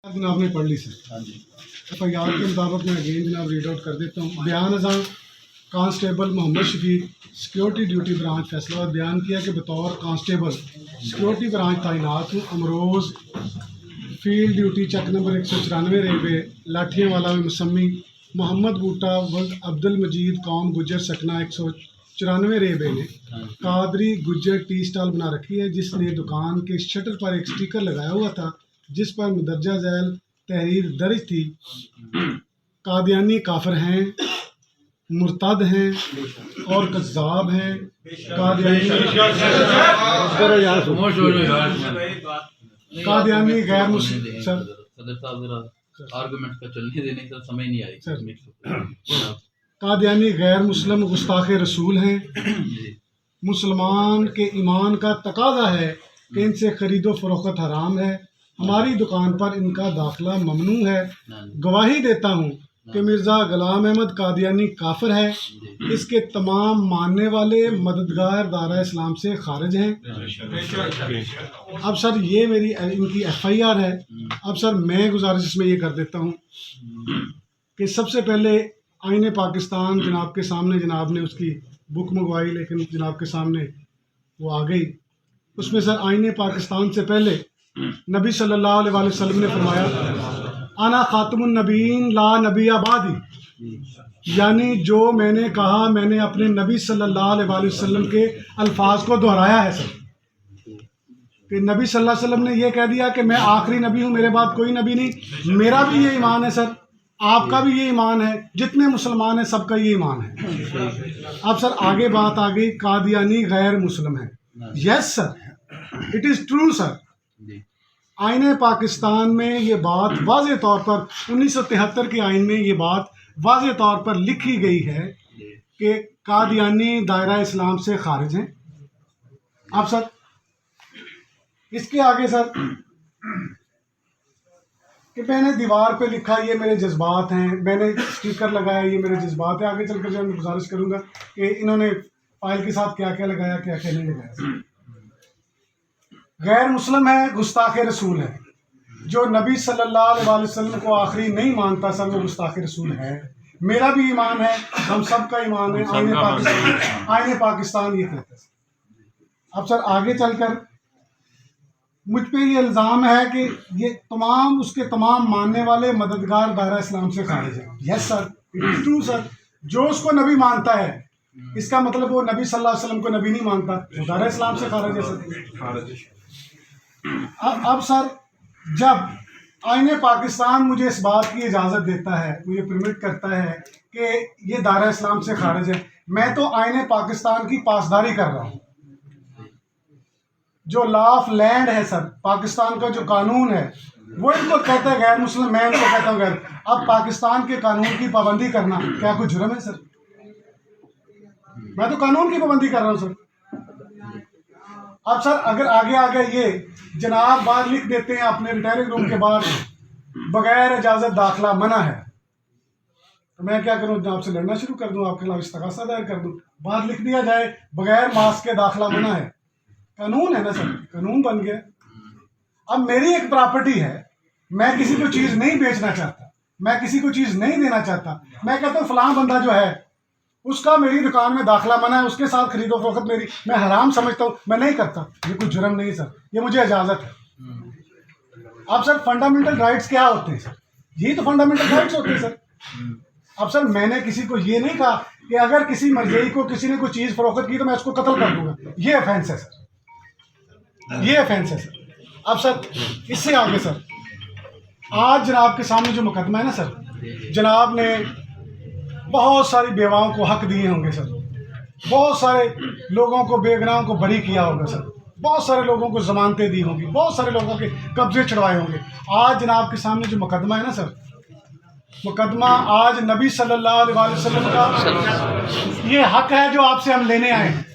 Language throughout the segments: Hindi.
जनाब ने पढ़ ली सर। हाँ जी। फैयाद के मुताबिक मैं अगेन जनाब रीड आउट कर देता हूँ। बयान अज़ां constable Mohammad Shafiq security duty branch Faisalabad बयान किया कि बतौर कांस्टेबल सिक्योरिटी ब्रांच तैनात हूँ। अमरोज़ फील्ड ड्यूटी चक नंबर 194 रेलवे लाठियाँ वाला में मुसम्मी मोहम्मद बूटा वल्द अब्दुल मजीद कौम गुजर सकना 194 रेलवे ने कादरी गुजर टी स्टॉल बना रखी है, जिसने दुकान के शटर पर एक स्टिकर लगाया हुआ था जिस पर मुदर्जा झैल तहरीर दर्ज थी। कादियानी काफिर हैं, मुर्तद हैं और कज़्ज़ाब हैं। कादियानी गैर मुस्लिम सदर साहब जरा आर्गुमेंट का चलने देने का समय नहीं आई सर। कादियानी गैर मुस्लिम गुस्ताखे रसूल हैं। मुसलमान के ईमान का तकाजा है कि इनसे खरीदो फरोख्त हराम है। हमारी दुकान पर इनका दाखिला ममनू है। गवाही देता हूँ कि मिर्ज़ा ग़ुलाम अहमद कादियानी काफिर है। इसके तमाम मानने वाले मददगार दायरा इस्लाम से खारिज हैं। अब सर ये मेरी इनकी FIR है। अब सर मैं गुजारिश इसमें ये कर देता हूँ कि सबसे पहले आईने पाकिस्तान जनाब के सामने, जनाब ने उसकी बुक मंगवाई लेकिन जनाब के सामने वो आ गई। उसमें सर आईने पाकिस्तान से पहले नबी सल्लल्लाहु अलैहि वसल्लम ने फरमाया आना खातमुन नबीन ला नबी आबादी, यानी जो मैंने कहा मैंने अपने नबी सल्लल्लाहु अलैहि वसल्लम के अल्फाज को दोहराया है सर। कि नबी सल्लल्लाहु अलैहि वसल्लम ने यह कह दिया कि मैं आखिरी नबी हूँ, मेरे बाद कोई नबी नहीं। मेरा भी ये ईमान है सर, आपका भी ये ईमान है, जितने मुसलमान हैं सबका ये ईमान है। अब सर आगे बात आ गई कादियानी गैर मुस्लिम है। Yes sir, it is true sir. आईने पाकिस्तान में ये बात वाज़े तौर पर 1973 के आइन में ये बात वाज़े तौर पर लिखी गई है कि कादियानी दायरा इस्लाम से खारिज हैं। अब सर इसके आगे सर कि मैंने दीवार पे लिखा ये मेरे जज्बात हैं, मैंने स्टिकर लगाया ये मेरे जज्बात है। आगे चलकर जो मैं गुजारिश करूँगा कि इन्होंने फाइल के साथ क्या क्या लगाया क्या क्या नहीं लगाया। गैर मुस्लिम है, गुस्ताखे रसूल है। जो नबी सल्लल्लाहु अलैहि वसल्लम को आखिरी नहीं मानता सर वो गुस्ताखे रसूल है। मेरा भी ईमान है, हम सब का ईमान है। आईने पाकिस्तान ये कहता है। अब सर आगे चलकर मुझ पे ये इल्ज़ाम है कि ये तमाम उसके तमाम मानने वाले मददगार दायरा इस्लाम से खारिज है। Yes sir, it is true sir. जो उसको नबी मानता है इसका मतलब वो नबी सल्लल्लाहु अलैहि वसल्लम को नबी नहीं मानता, वो दायरा इस्लाम से खारिज है सर। अब सर जब आईने पाकिस्तान मुझे इस बात की इजाज़त देता है, मुझे परमिट करता है कि ये दायरा इस्लाम से खारिज है, मैं तो आईने पाकिस्तान की पासदारी कर रहा हूँ। जो लॉ ऑफ लैंड है सर, पाकिस्तान का जो कानून है वो इनको कहता है गैर मुस्लिम, मैं इनको कहता हूँ गैर। अब पाकिस्तान के कानून की पाबंदी करना क्या कोई जुर्म है सर? मैं तो कानून की पाबंदी कर रहा हूँ सर। अब सर अगर आगे आ गया ये जनाब बाहर लिख देते हैं अपने रिटायरिंग रूम के बाहर बगैर इजाज़त दाखिला मना है, तो मैं क्या करूँ? जनाब से लड़ना शुरू कर दूँ, आपके खिलाफ इस्तग़ासा दायर कर दूँ। बाहर लिख दिया जाए बगैर मास्क के दाखिला मना है, कानून है ना सर, कानून बन गया। अब मेरी एक प्रॉपर्टी है, मैं किसी को चीज़ नहीं बेचना चाहता, मैं किसी को चीज़ नहीं देना चाहता, मैं कहता हूँ फलां बंदा जो है उसका मेरी दुकान में दाखिला मना है, उसके साथ खरीदो फरोख्त मेरी मैं हराम समझता हूँ, मैं नहीं करता। ये कोई जुर्म नहीं सर, ये मुझे इजाज़त है। अब सर फंडामेंटल राइट्स क्या होते हैं सर? यही तो फंडामेंटल राइट्स होते हैं सर। अब सर मैंने किसी को ये नहीं कहा कि अगर किसी मरज़ई को किसी ने कोई चीज़ फरोख्त की तो मैं उसको कत्ल कर दूंगा, ये ऑफेंस है सर, ये ऑफेंस है सर। अब सर इससे आगे सर आज जनाब के सामने जो मुकदमा है ना सर, जनाब ने बहुत सारी बेवाओं को हक दिए होंगे सर, बहुत सारे लोगों को बेगुनाहों को बरी किया होगा सर, बहुत सारे लोगों को जमानतें दी होंगी, बहुत सारे लोगों के कब्जे छुड़वाए होंगे। आज जनाब के सामने जो मुकदमा है ना सर, मुकदमा आज नबी सल्लल्लाहु अलैहि वसल्लम का ये हक है जो आपसे हम लेने आए हैं।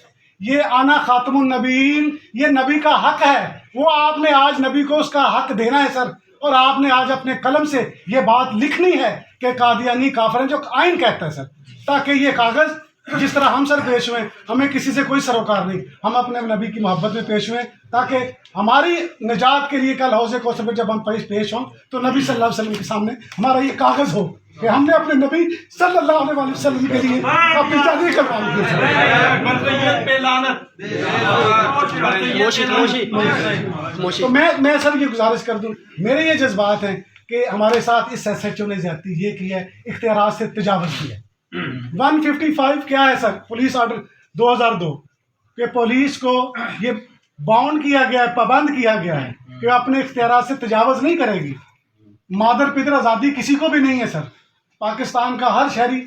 ये आना खातमुन नबीन, ये नबी का हक है, वो आपने आज नबी को उसका हक देना है सर। और आपने आज अपने कलम से ये बात लिखनी है कि कादियानी काफिर हैं, जो आइन कहता है सर, ताकि ये कागज़ जिस तरह हम सर पेश हुए, हमें किसी से कोई सरोकार नहीं, हम अपने नबी की मोहब्बत में पेश हुए ताकि हमारी निजात के लिए कल हौज़े कौसर में जब हम पेश हों तो नबी सल्लल्लाहु अलैहि वसल्लम के सामने हमारा ये कागज़ हो कि हमने अपने नबी सल्लल्लाहु अलैहि वसल्लम के लिए अपनी जान कुर्बान की। तो मैं सर ये गुजारिश कर दूं, मेरे ये जज्बात हैं कि हमारे साथ इस SHO ने ज्यादती ये की है, इख्तियारात से तजावज़ किया है। 155 क्या है सर, पुलिस ऑर्डर 2002 के पुलिस को ये बाउंड किया गया है, पाबंद किया गया है कि अपने इख्तियारात से तजावज़ नहीं करेगी। मादर पितर आज़ादी किसी को भी नहीं है सर। पाकिस्तान का हर शहरी,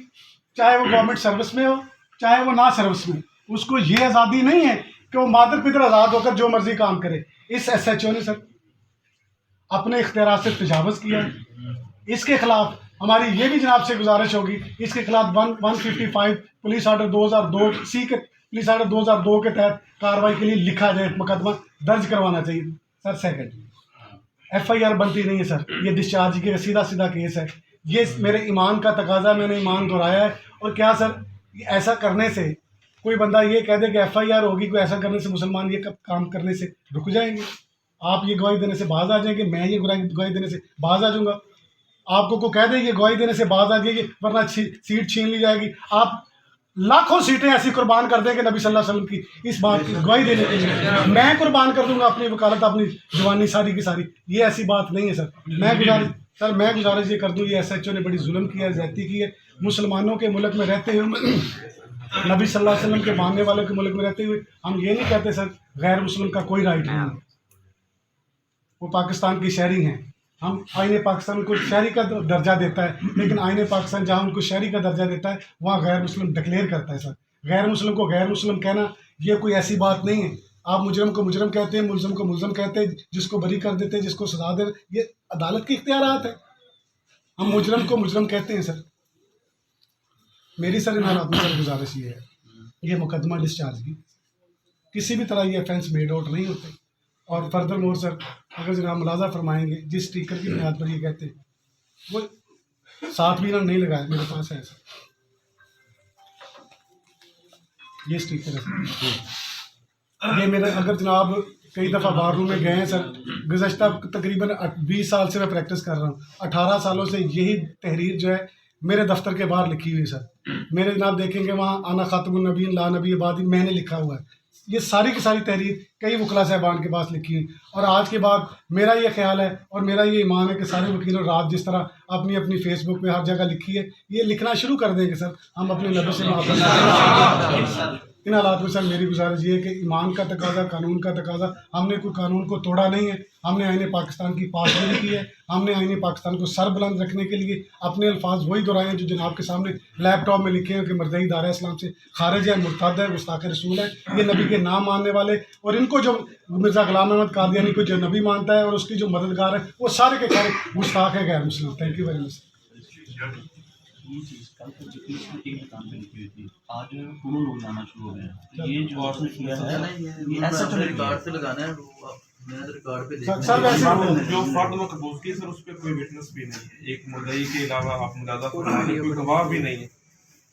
चाहे वो गवर्नमेंट सर्विस में हो चाहे वो ना सर्विस में, उसको ये आज़ादी नहीं है कि वो मादर पितर आज़ाद होकर जो मर्जी काम करे। इस SHO ने सर अपने इख्तियारात से तजावज़ किया है। इसके खिलाफ हमारी ये भी जनाब से गुजारिश होगी, इसके खिलाफ 155 पुलिस ऑर्डर 2002 सी के पुलिस ऑर्डर 2002 के तहत कार्रवाई के लिए लिखा जाए, मुकदमा दर्ज करवाना चाहिए सर। सेकंड, FIR बनती नहीं है सर, ये डिस्चार्ज के सीधा सीधा केस है। ये मेरे ईमान का तकाजा, मैंने ईमान दोहराया है। और क्या सर, ऐसा करने से कोई बंदा ये कह दे कि FIR होगी, कोई ऐसा करने से मुसलमान ये काम करने से रुक जाएंगे? आप ये गवाही देने से बाज आ जाएंगे, मैं ये गवाही देने से बाज आ जाऊंगा। आपको को कह दे ये गवाही देने से बाज आ जाएगी वरना सीट छीन ली जाएगी। आप लाखों सीटें ऐसी कुर्बान कर देंगे नबी सल्लल्लाहु अलैहि वसल्लम की इस बात की गवाही देने के लिए। मैं कुर्बान कर दूंगा अपनी वकालत, अपनी जवानी सारी की सारी। ये ऐसी बात नहीं है सर। मैं गुजारिश ये कर दूँ, ये SHO ने बड़ी जुल्म किया है, ज्यादती की है। मुसलमानों के मुल्क में रहते हुए, नबी सल्लल्लाहु अलैहि वसल्लम के मानने वालों के मुल्क में रहते हुए हम ये नहीं कहते सर गैर मुस्लिम का कोई राइट नहीं है। वो पाकिस्तान की शहरी हैं। हम आईने पाकिस्तान को शहरी का दर्जा देता है, लेकिन आईने पाकिस्तान जहाँ उनको शहरी का दर्जा देता है वहाँ गैर मुस्लिम डिक्लेयर करता है सर। गैर मुस्लिम को गैर मुस्लिम कहना ये कोई ऐसी बात नहीं है। आप मुजरम को मुजरम कहते हैं, मुल्ज़िम को मुल्ज़िम कहते हैं, जिसको बरी कर देते हैं, जिसको सजा दे, ये अदालत के इख्तियारात है। हम मुजरम को मुजरम कहते हैं सर। मेरी सर इन हालात में सर गुजारिश ये है, ये मुकदमा डिस्चार्ज की किसी भी तरह ये ऑफेंस मेड आउट नहीं होते। और फर्दर मोर सर, अगर जनाब मुलाजा फरमाएंगे, जिस स्टिकर की बुनियाद पर ये कहते हैं वो 7 भी नहीं लगाया, मेरे पास है सर ये स्टिकर है सर। ये मेरे, अगर जनाब कई दफ़ा बार रूम में गए हैं सर, गुज़श्ता तकरीबन 20 साल से मैं प्रैक्टिस कर रहा हूँ। 18 सालों से यही तहरीर जो है मेरे दफ्तर के बाहर लिखी हुई सर। मेरे जनाब देखेंगे वहाँ आना खातमुन नबीन ला नबी बादी मैंने लिखा हुआ है। ये सारी की सारी तहरीर कई वकला साहबान के पास लिखी हुई। और आज के बाद मेरा ये ख्याल है और मेरा ये ईमान है कि सारे वकीलों रात जिस तरह अपनी अपनी फेसबुक पे हर जगह लिखी है, ये लिखना शुरू कर देंगे सर। हम अपने नबी से मोहब्बत। इन हालात में सर मेरी गुजारिश ये है कि ईमान का तकाजा, कानून का तकाजा, हमने कोई कानून को तोड़ा नहीं है। हमने आईने पाकिस्तान की पासदारी की है। हमने आईने पाकिस्तान को सर बुलंद रखने के लिए अपने अल्फाज वही दोहराए हैं जो जनाब के सामने लैपटॉप में लिखे हैं कि मर्दई दारा इस्लाम से खारिज है, मुर्तद है, गुस्ताख रसूल है, ये नबी के नाम मानने वाले। और इनको जो मिर्ज़ा ग़ुलाम अहमद कादियानी को जो नबी मानता है और उसकी जो मददगार है, वो सारे के सारे गुस्ताख है, गैर मुस्लिम। Thank you very much. ये चीज़ कल तो जितनी मीटिंग में काम पे लिखी हुई थी, आज दोनों लोग लाना शुरू हो गए हैं। ये जो आपने किया है ये ऐसा तो रिकॉर्ड से लगाना है, मैंने तो रिकॉर्ड पे सर वैसे जो फर्द मकबूल की सर उस पर कोई विटनेस भी नहीं है। एक मुद्दई के अलावा आप मुलाजा फरमाने कोई गवाह भी नहीं है।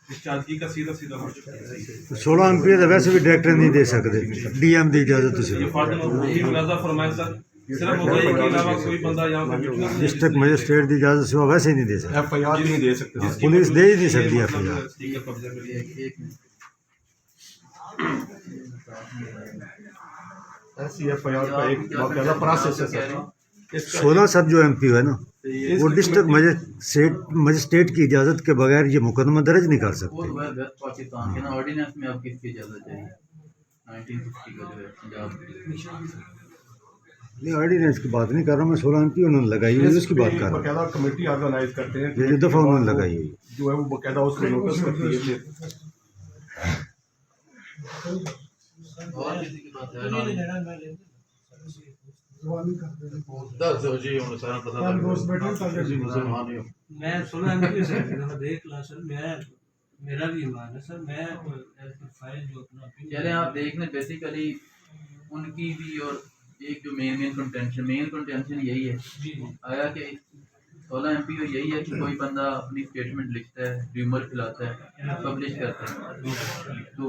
डिस्चार्ज का सीधा सीधा हो चुका है। 16 MP तो वैसे भी डायरेक्टर नहीं दे सकते, DM की इजाजत से। ये फर्द मकबूल की मुलाजा फरमाए सर, सिर्फ मुद्दई के अलावा कोई बंदा यहाँ पे विटनेस डिस्ट्रिक्ट मजिस्ट्रेट की इजाजत से वो वैसे ही नहीं दे सकते। FIR नहीं दे सकते, पुलिस दे ही नहीं सकती FIR। स्टिकर कब्जे में लिए। ऐसी FIR का एक बाकायदा प्रोसेस है सर। 16 सब जो MP है ना, वो डिस्ट्रिक्ट मजिस्ट्रेट की इजाज़त के बगैर ये मुकदमा दर्ज नहीं कर सकते। पाकिस्तान के ना ऑर्डिनेंस में अब किसकी इजाजत चाहिए? 1950 का जो है पंजाब नहीं, ऑर्डिनेंस की बात नहीं कर रहा मैं। 16 MP उन्होंने लगाई हुई, उसकी बात कर रहा हूँ। बाकायदा कमेटी ऑर्गेनाइज करते हैं, ये जो दफ़ा उन्होंने लगाई हुई जो है वो बाकायदा उसको नोटिस करती है। और किसी की बात है दस हो जी उन सारा पता लग मुसलमान ही हो। मैं 16 MP से देख ला सर, मैं मेरा भी ईमान है सर। मैं फाइल जो अपना चले आप देख लें, बेसिकली उनकी भी और एक जो मेन कंटेंशन यही है आया कि 16 MP यही है कि कोई बंदा अपनी स्टेटमेंट लिखता है, र्यूमर फैलाता है, पब्लिश करता है, तो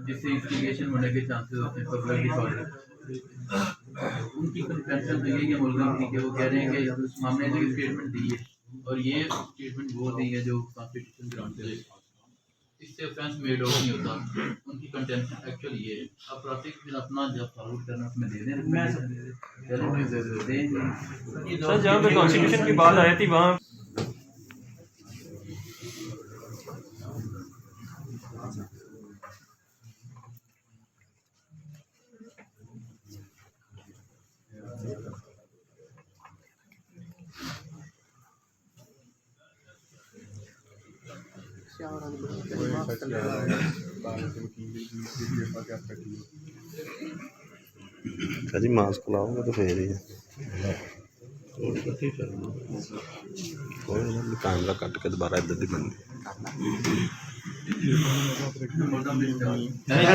जिससे इंस्टिगेशन होने के चांसेस होते हैं, पब्लिक डिसऑर्डर। उनकी कंटेंशन तो यही है मुल्ज़िम की, कि वो कह रहे हैं कि हमने जो स्टेटमेंट दी है और ये स्टेटमेंट वो दी है जो कॉन्स्टिट्यूशन ग्रांटेड है, इससे ऑफेंस मेड आउट नहीं होता। उनकी कंटेंशन एक्चुअली ये है। अब प्रॉसिक फिर अपना जब फॉरवर्ड करना उसमें दे दें, सर जहाँ पे कॉन्स्टिट्यूशन की बात आई थी वहाँ जी मास्क लाओगे तो फिर ही है कैमरा कट के दोबारा इधर दी बननी